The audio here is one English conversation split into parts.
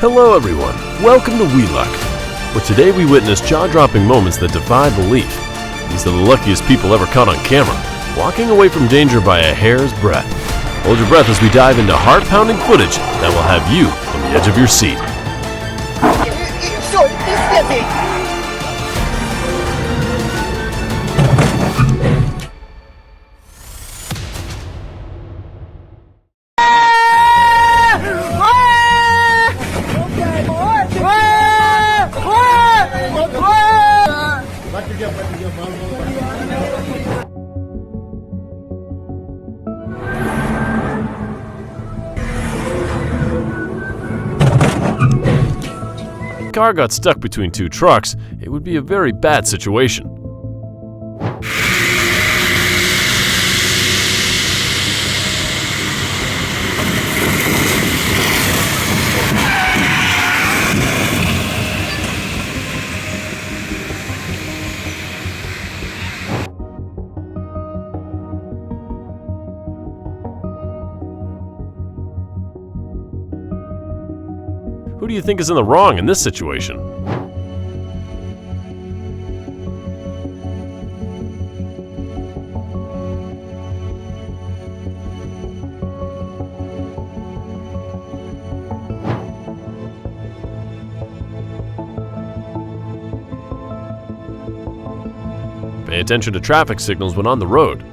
Hello everyone, welcome to WELUCK, where today we witness jaw-dropping moments that defy belief. These are the luckiest people ever caught on camera, walking away from danger by a hair's breadth. Hold your breath as we dive into heart-pounding footage that will have you on the edge of your seat. If the car got stuck between two trucks, it would be a very bad situation. Who do you think is in the wrong in this situation? Pay attention to traffic signals when on the road.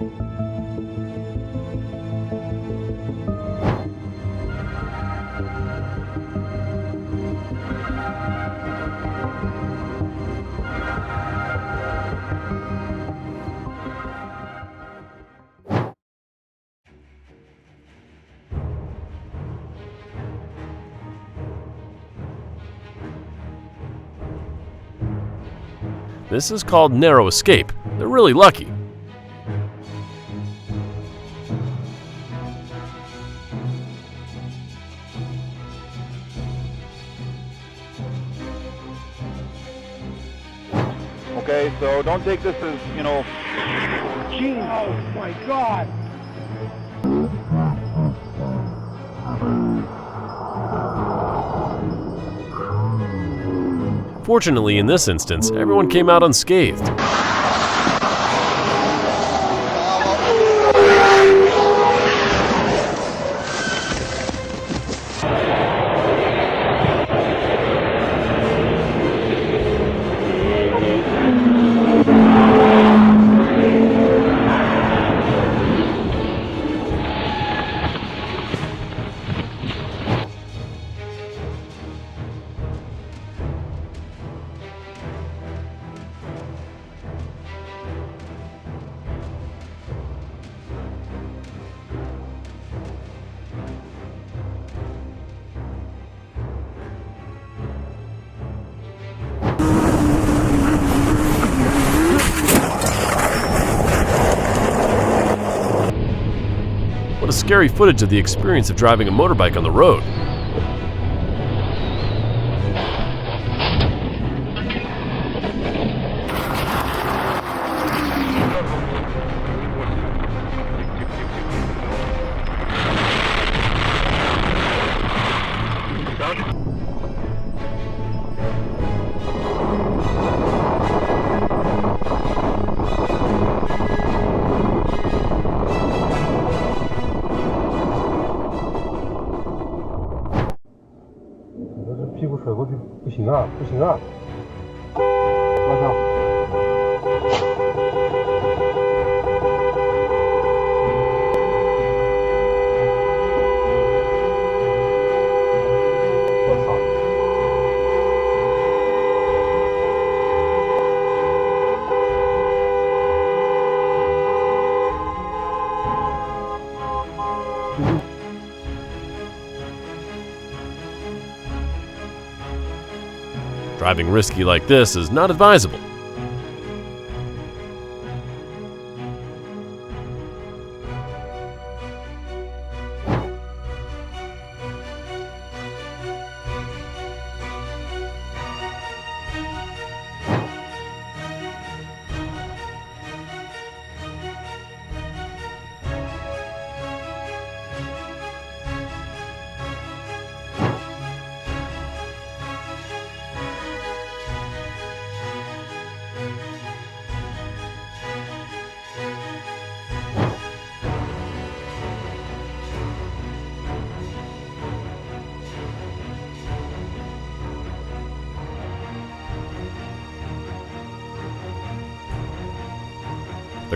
This is called narrow escape. They're really lucky. Okay, so don't take this as, cheating. Oh my God! Fortunately, in this instance, everyone came out unscathed. What a scary footage of the experience of driving a motorbike on the road.不行啊！我操！我操！Driving risky like this is not advisable.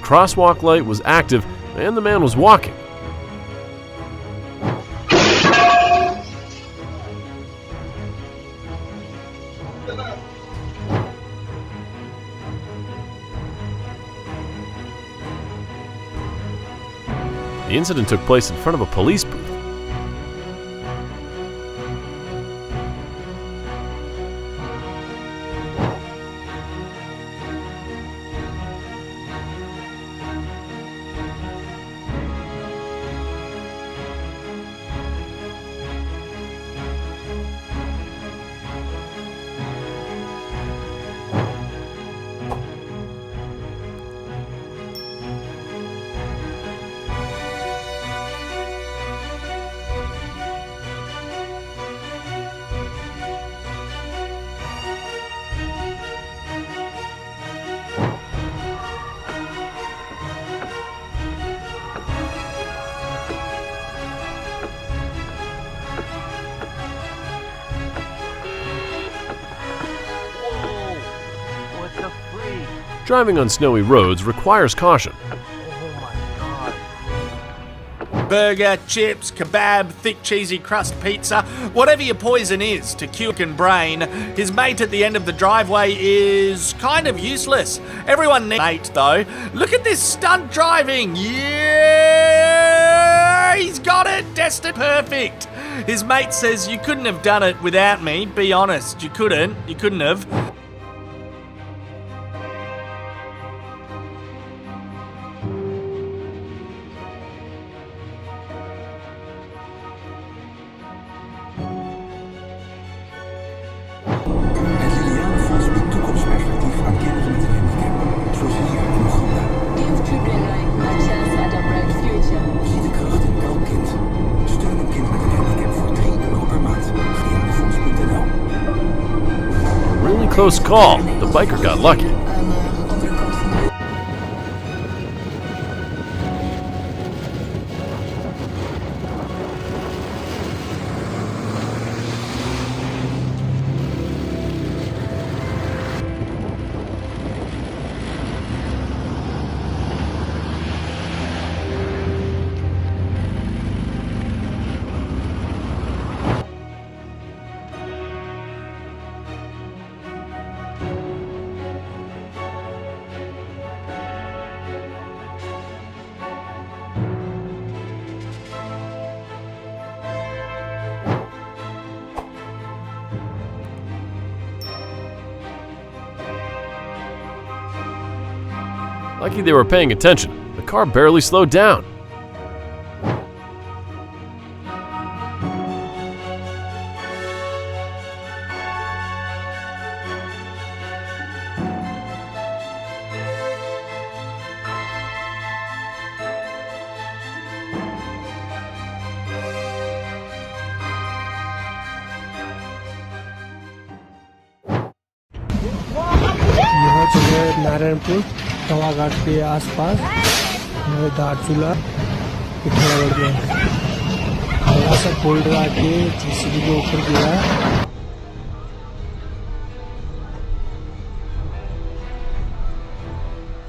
crosswalk light was active and the man was walking. The incident took place in front of a police booth. Driving on snowy roads requires caution. Burger, chips, kebab, thick cheesy crust pizza, whatever your poison is to cure your brain, his mate at the end of the driveway is kind of useless. Everyone needs mate though. Look at this stunt driving. Yeah! He's got it. Destined perfect. His mate says you couldn't have done it without me. Be honest. You couldn't. You couldn't have. Close call. The biker got lucky. Lucky they were paying attention. The car barely slowed down. यहाँ जगह नारायणपुर तवाघाट के आसपास दारचूला खड़ा बढ़ गया, थोड़ा सा folder आके जेसीबी के ऊपर गिरा।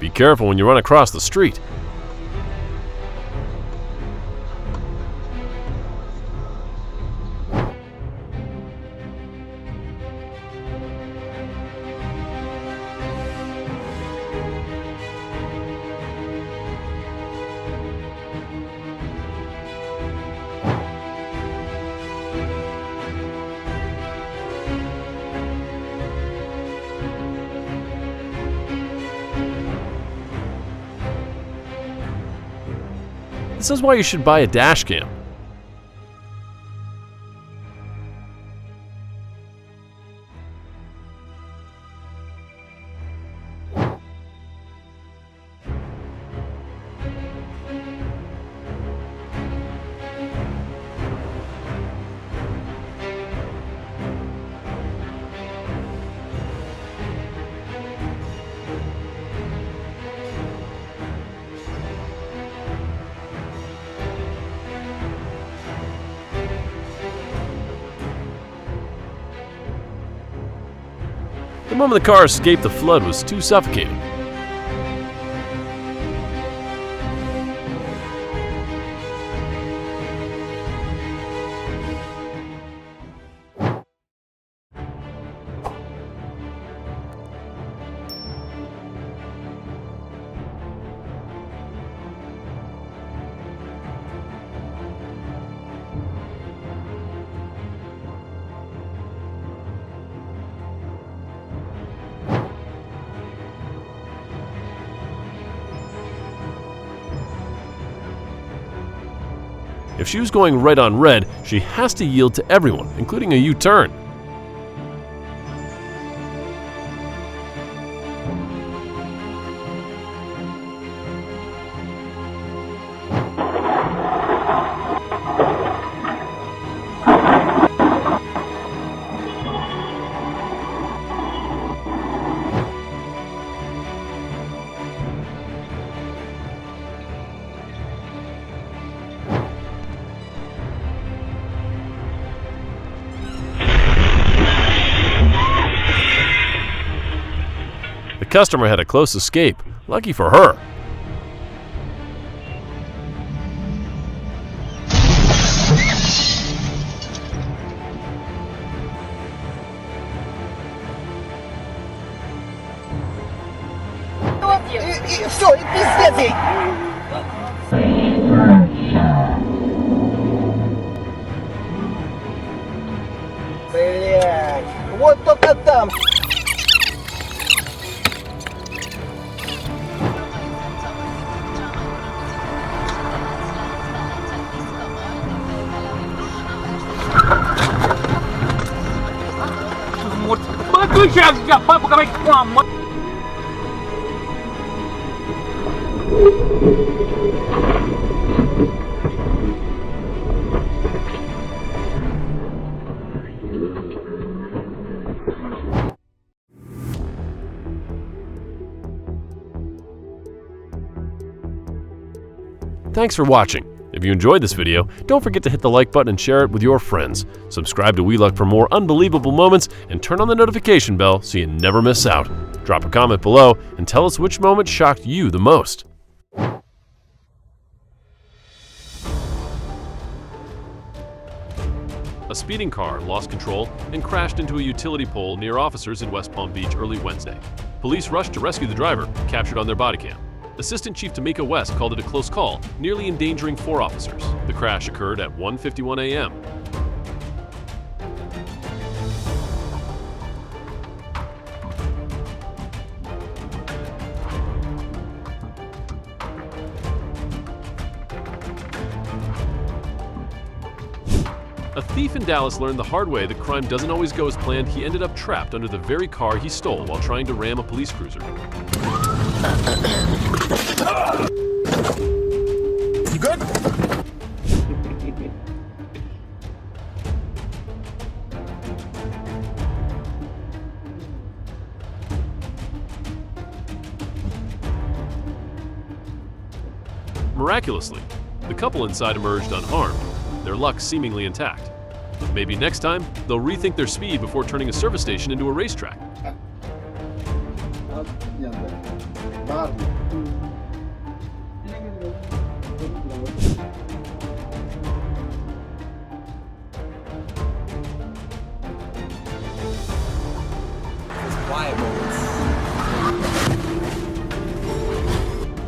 Be careful when you run across the street. This is why you should buy a dash cam. The moment the car escaped the flood was too suffocating. If she was going right on red, she has to yield to everyone, including a U-turn. The customer had a close escape. Lucky for her. Все, и пиздец ей! Блять, вот только там. Thanks for watching. If you enjoyed this video, don't forget to hit the like button and share it with your friends. Subscribe to WELUCK for more unbelievable moments and turn on the notification bell so you never miss out. Drop a comment below and tell us which moment shocked you the most. A speeding car lost control and crashed into a utility pole near officers in West Palm Beach early Wednesday. Police rushed to rescue the driver, captured on their body cam. Assistant Chief Tamika West called it a close call, nearly endangering 4 officers. The crash occurred at 1:51 a.m. A thief in Dallas learned the hard way that crime doesn't always go as planned. He ended up trapped under the very car he stole while trying to ram a police cruiser. You good? Miraculously, the couple inside emerged unharmed, their luck seemingly intact. Maybe next time, they'll rethink their speed before turning a service station into a racetrack.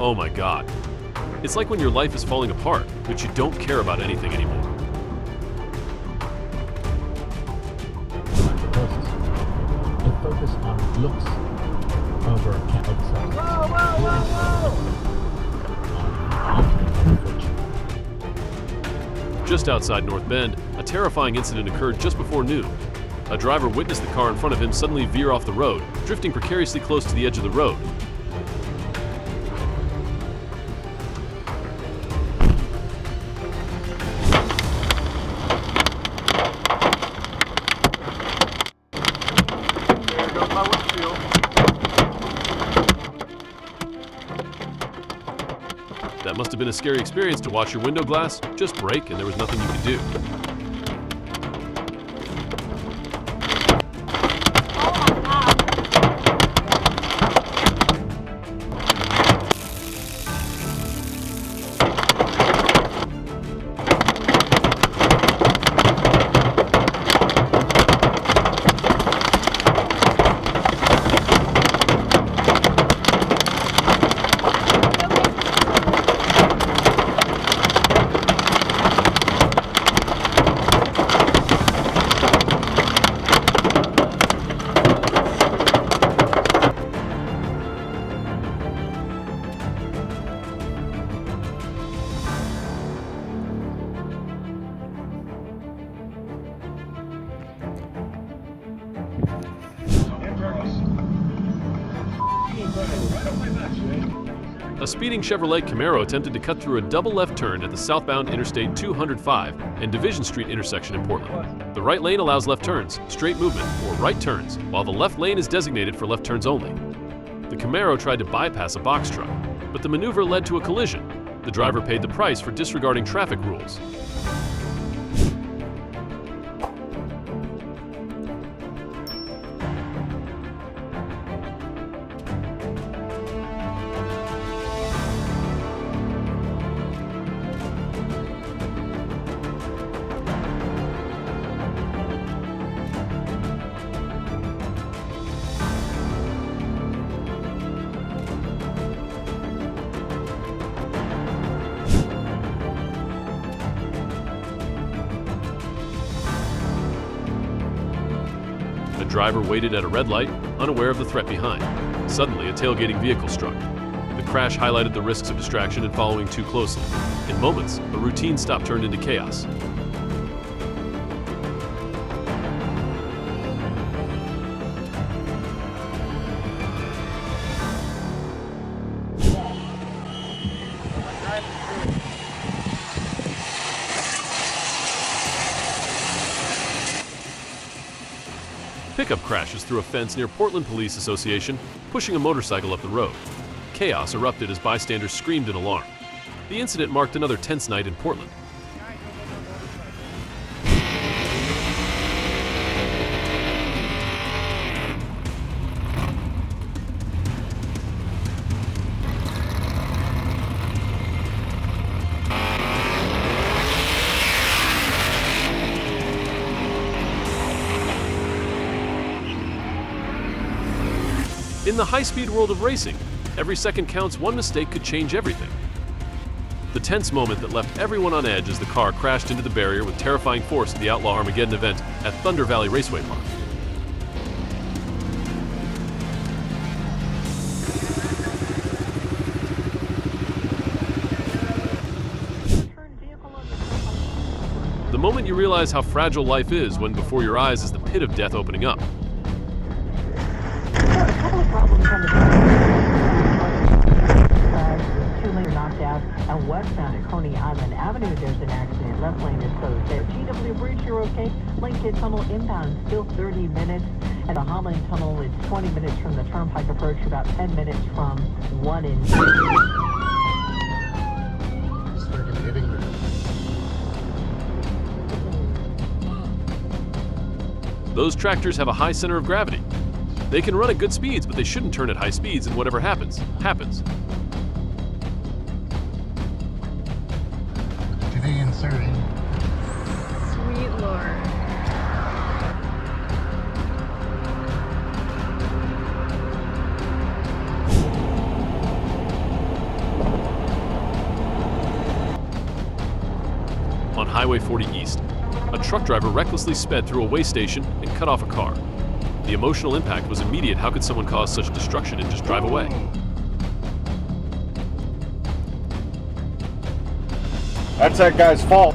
Oh my God. It's like when your life is falling apart, but you don't care about anything anymore. They focus on looks over outside. Just outside North Bend, a terrifying incident occurred just before noon. A driver witnessed the car in front of him suddenly veer off the road, drifting precariously close to the edge of the road. That must have been a scary experience to watch your window glass just break and there was nothing you could do. speeding Chevrolet Camaro attempted to cut through a double left turn at the southbound Interstate 205 and Division Street intersection in Portland. The right lane allows left turns, straight movement, or right turns, while the left lane is designated for left turns only. The Camaro tried to bypass a box truck, but the maneuver led to a collision. The driver paid the price for disregarding traffic rules. The driver waited at a red light, unaware of the threat behind. Suddenly, a tailgating vehicle struck. The crash highlighted the risks of distraction and following too closely. In moments, a routine stop turned into chaos. Pickup crashes through a fence near Portland Police Association, pushing a motorcycle up the road. Chaos erupted as bystanders screamed in alarm. The incident marked another tense night in Portland. In the high-speed world of racing, every second counts. One mistake could change everything. The tense moment that left everyone on edge as the car crashed into the barrier with terrifying force at the Outlaw Armageddon event at Thunder Valley Raceway Park. The moment you realize how fragile life is when before your eyes is the pit of death opening up. Two-lane knocked out, and westbound at Coney Island Avenue, there's an accident. Left lane is closed there. GW Bridge, you're okay. Lincoln Tunnel inbound, still 30 minutes. At the Holland Tunnel, it's 20 minutes from the Turnpike approach, about 10 minutes from 1 in. Those tractors have a high center of gravity. They can run at good speeds, but they shouldn't turn at high speeds, and whatever happens, happens. Today in Surrey. Sweet Lord. On Highway 40 East, a truck driver recklessly sped through a way station and cut off a car. The emotional impact was immediate. How could someone cause such destruction and just drive away? That's that guy's fault.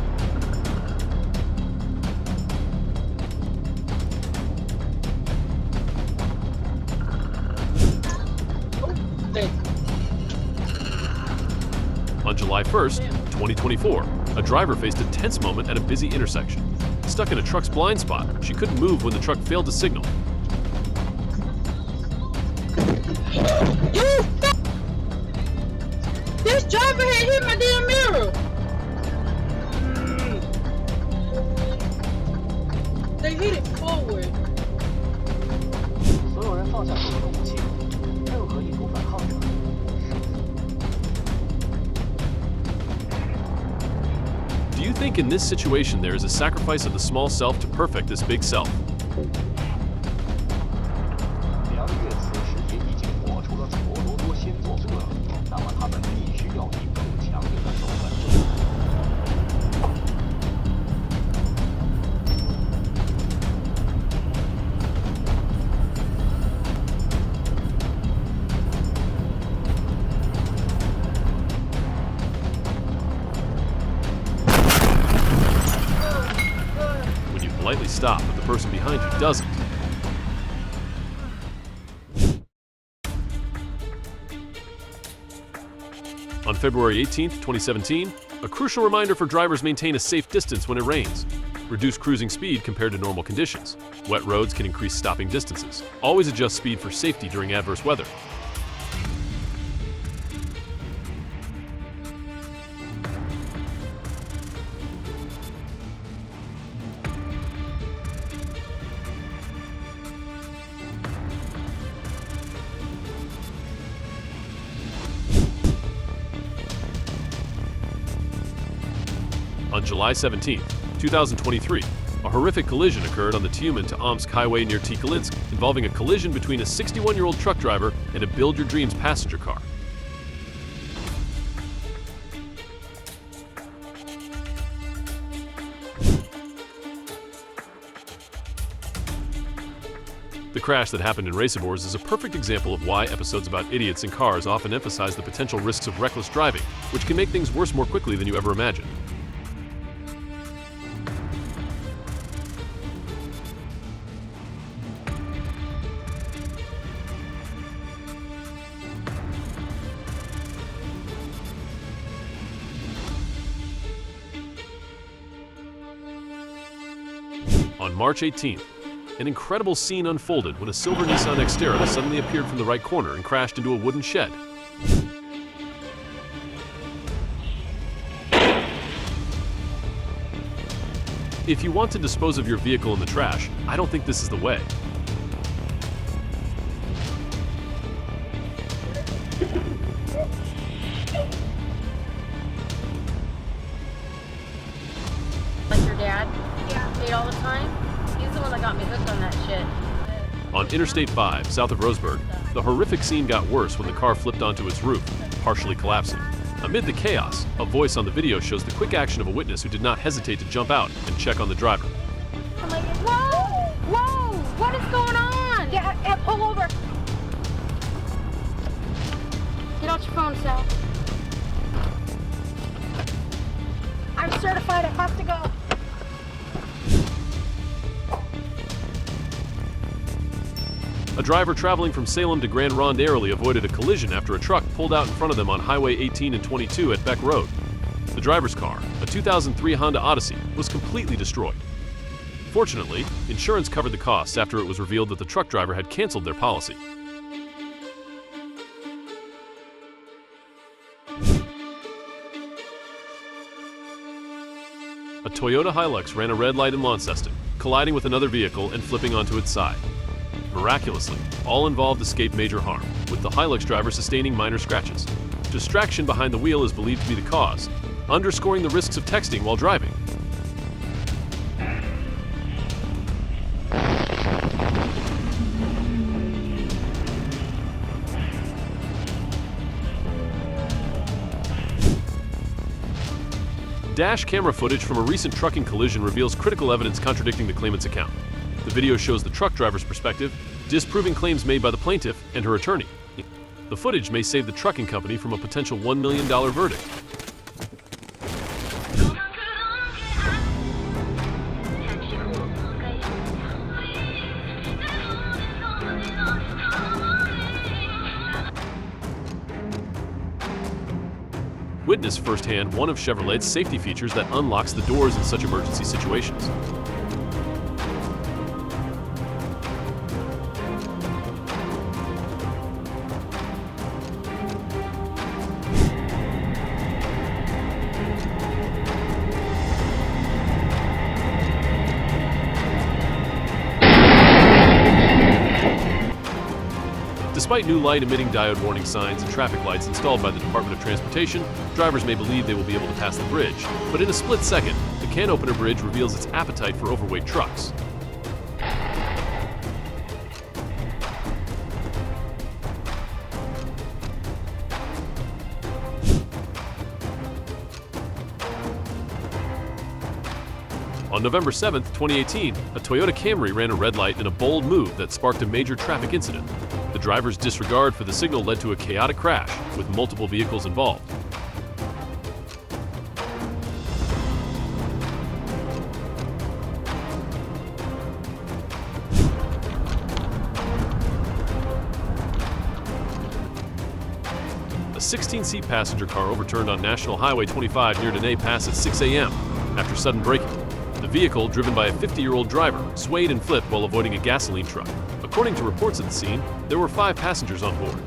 On July 1st, 2024, a driver faced a tense moment at a busy intersection. Stuck in a truck's blind spot, she couldn't move when the truck failed to signal. This driver had hit my damn mirror. They hit it forward. 所有人放下手中的武器，任何一股反抗者。 Do you think in this situation there is a sacrifice of the small self to perfect this big self? 梁越此时也已经活出了陀螺多先做出了，那么他们必须要以更强硬的手段证明。 Politely stop, but the person behind you doesn't. February 18th, 2017, a crucial reminder for drivers maintain a safe distance when it rains. Reduce cruising speed compared to normal conditions. Wet roads can increase stopping distances. Always adjust speed for safety during adverse weather. On July 17, 2023, a horrific collision occurred on the Tyumen to Omsk highway near Tikholinsk, involving a collision between a 61-year-old truck driver and a Build Your Dreams passenger car. The crash that happened in Raceabours is a perfect example of why episodes about idiots in cars often emphasize the potential risks of reckless driving, which can make things worse more quickly than you ever imagined. On March 18th, an incredible scene unfolded when a silver Nissan Xterra suddenly appeared from the right corner and crashed into a wooden shed. If you want to dispose of your vehicle in the trash, I don't think this is the way. Like your dad? Yeah. Paid all the time? He's the one that got me hooked on that shit. On Interstate 5, south of Roseburg, the horrific scene got worse when the car flipped onto its roof, partially collapsing. Amid the chaos, a voice on the video shows the quick action of a witness who did not hesitate to jump out and check on the driver. I'm like, whoa! Whoa! What is going on? Yeah, pull over. Get out your phone, Sal. I'm certified, I have to go. A driver traveling from Salem to Grand Ronde Airlie avoided a collision after a truck pulled out in front of them on Highway 18 and 22 at Beck Road. The driver's car, a 2003 Honda Odyssey, was completely destroyed. Fortunately, insurance covered the costs after it was revealed that the truck driver had canceled their policy. A Toyota Hilux ran a red light in Launceston, colliding with another vehicle and flipping onto its side. Miraculously, all involved escaped major harm, with the Hilux driver sustaining minor scratches. Distraction behind the wheel is believed to be the cause, underscoring the risks of texting while driving. Dash camera footage from a recent trucking collision reveals critical evidence contradicting the claimant's account. The video shows the truck driver's perspective, disproving claims made by the plaintiff and her attorney. The footage may save the trucking company from a potential $1 million verdict. Witness firsthand one of Chevrolet's safety features that unlocks the doors in such emergency situations. Despite new light-emitting diode warning signs and traffic lights installed by the Department of Transportation, drivers may believe they will be able to pass the bridge. But in a split second, the can opener bridge reveals its appetite for overweight trucks. On November 7, 2018, a Toyota Camry ran a red light in a bold move that sparked a major traffic incident. The driver's disregard for the signal led to a chaotic crash, with multiple vehicles involved. A 16-seat passenger car overturned on National Highway 25 near Dene Pass at 6 a.m. after sudden braking. The vehicle, driven by a 50-year-old driver, swayed and flipped while avoiding a gasoline truck. According to reports at the scene, there were 5 passengers on board.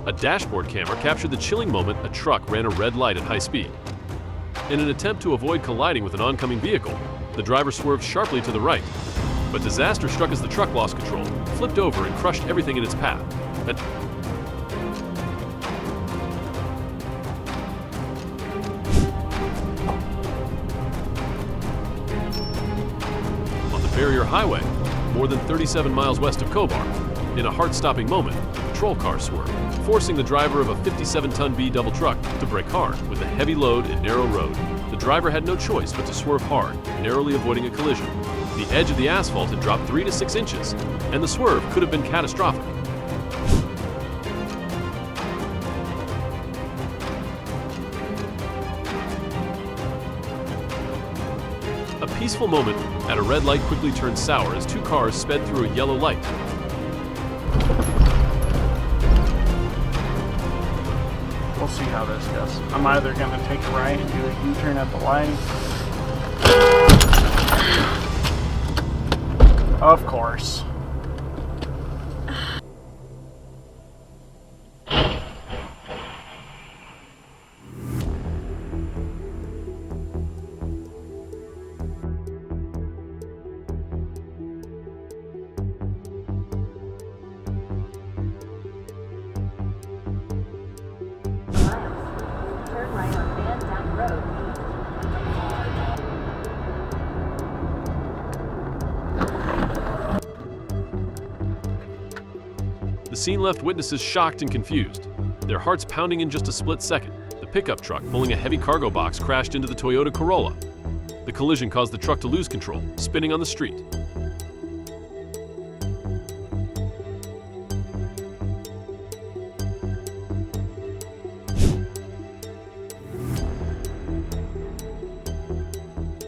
A dashboard camera captured the chilling moment a truck ran a red light at high speed. In an attempt to avoid colliding with an oncoming vehicle, the driver swerved sharply to the right. But disaster struck as the truck lost control, flipped over, and crushed everything in its path. On the Barrier Highway, more than 37 miles west of Kobar, in a heart-stopping moment, the patrol car swerved, forcing the driver of a 57-ton B double truck to brake hard with a heavy load and narrow road. The driver had no choice but to swerve hard, narrowly avoiding a collision. The edge of the asphalt had dropped 3 to 6 inches, and the swerve could have been catastrophic. A peaceful moment at a red light quickly turned sour as 2 cars sped through a yellow light. We'll see how this goes. I'm either going to take a right and do a U-turn at the light. Of course. Turn right on Van Town Road. The scene left witnesses shocked and confused, their hearts pounding in just a split second. The pickup truck pulling a heavy cargo box crashed into the Toyota Corolla. The collision caused the truck to lose control, spinning on the street.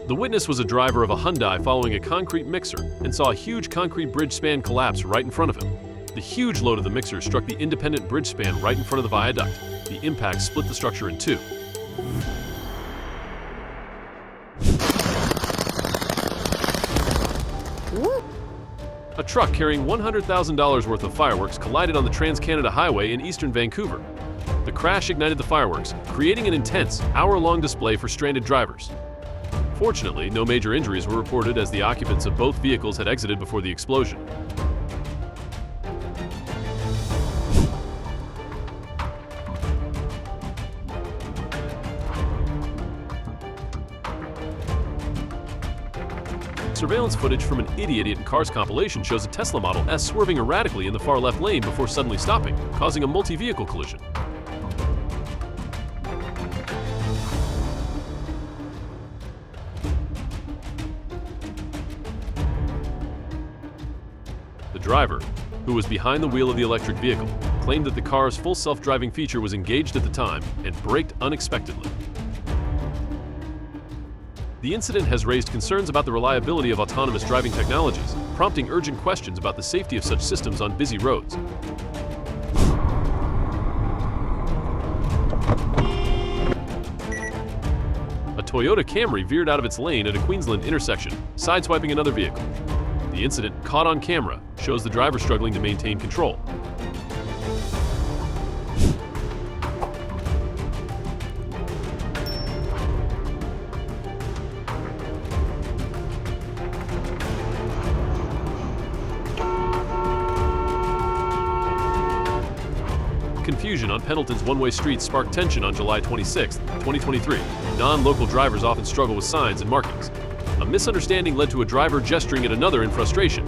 The witness was a driver of a Hyundai following a concrete mixer and saw a huge concrete bridge span collapse right in front of him. The huge load of the mixer struck the independent bridge span right in front of the viaduct. The impact split the structure in 2. A truck carrying $100,000 worth of fireworks collided on the Trans-Canada Highway in eastern Vancouver. The crash ignited the fireworks, creating an intense, hour-long display for stranded drivers. Fortunately, no major injuries were reported as the occupants of both vehicles had exited before the explosion. Surveillance footage from an Idiot in Cars compilation shows a Tesla Model S swerving erratically in the far left lane before suddenly stopping, causing a multi-vehicle collision. The driver, who was behind the wheel of the electric vehicle, claimed that the car's full self-driving feature was engaged at the time and braked unexpectedly. The incident has raised concerns about the reliability of autonomous driving technologies, prompting urgent questions about the safety of such systems on busy roads. A Toyota Camry veered out of its lane at a Queensland intersection, sideswiping another vehicle. The incident, caught on camera, shows the driver struggling to maintain control. Confusion on Pendleton's one-way street sparked tension on July 26, 2023. Non-local drivers often struggle with signs and markings. A misunderstanding led to a driver gesturing at another in frustration.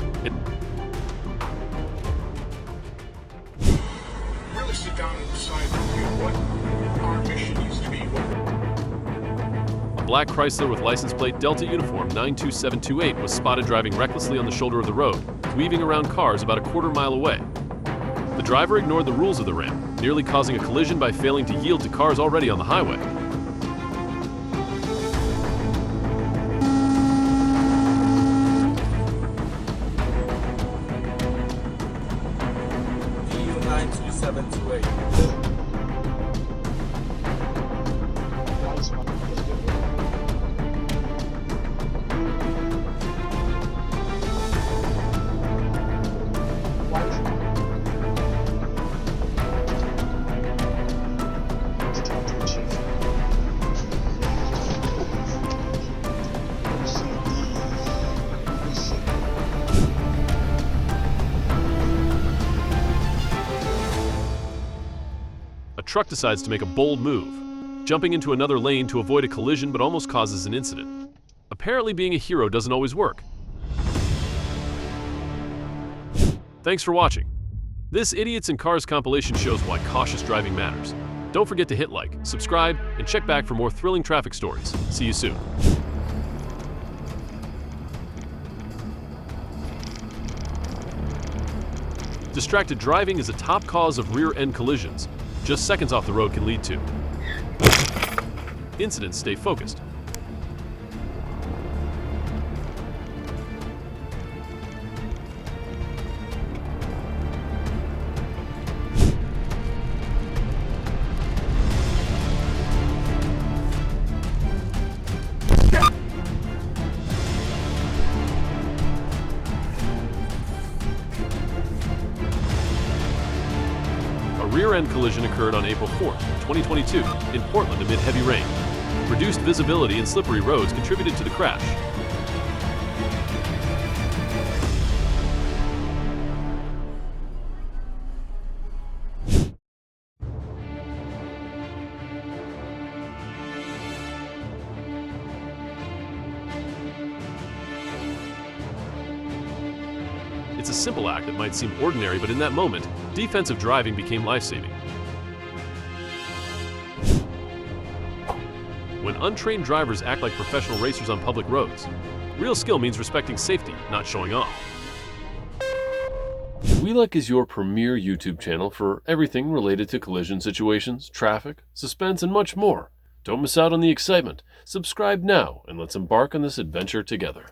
Really sit down and decide what our mission needs to be. A black Chrysler with license plate Delta Uniform 92728 was spotted driving recklessly on the shoulder of the road, weaving around cars about a quarter-mile away. The driver ignored the rules of the ramp, nearly causing a collision by failing to yield to cars already on the highway. 728. A truck decides to make a bold move, jumping into another lane to avoid a collision but almost causes an incident. Apparently being a hero doesn't always work. Thanks for watching. This Idiots in Cars compilation shows why cautious driving matters. Don't forget to hit like, subscribe, and check back for more thrilling traffic stories. See you soon. Distracted driving is a top cause of rear-end collisions. Just seconds off the road can lead to incidents. Stay focused. A rear-end collision occurred on April 4th, 2022, in Portland amid heavy rain. Reduced visibility and slippery roads contributed to the crash. It's a simple act that might seem ordinary, but in that moment, defensive driving became life-saving. When untrained drivers act like professional racers on public roads, real skill means respecting safety, not showing off. WELUCK is your premier YouTube channel for everything related to collision situations, traffic, suspense, and much more. Don't miss out on the excitement. Subscribe now and let's embark on this adventure together.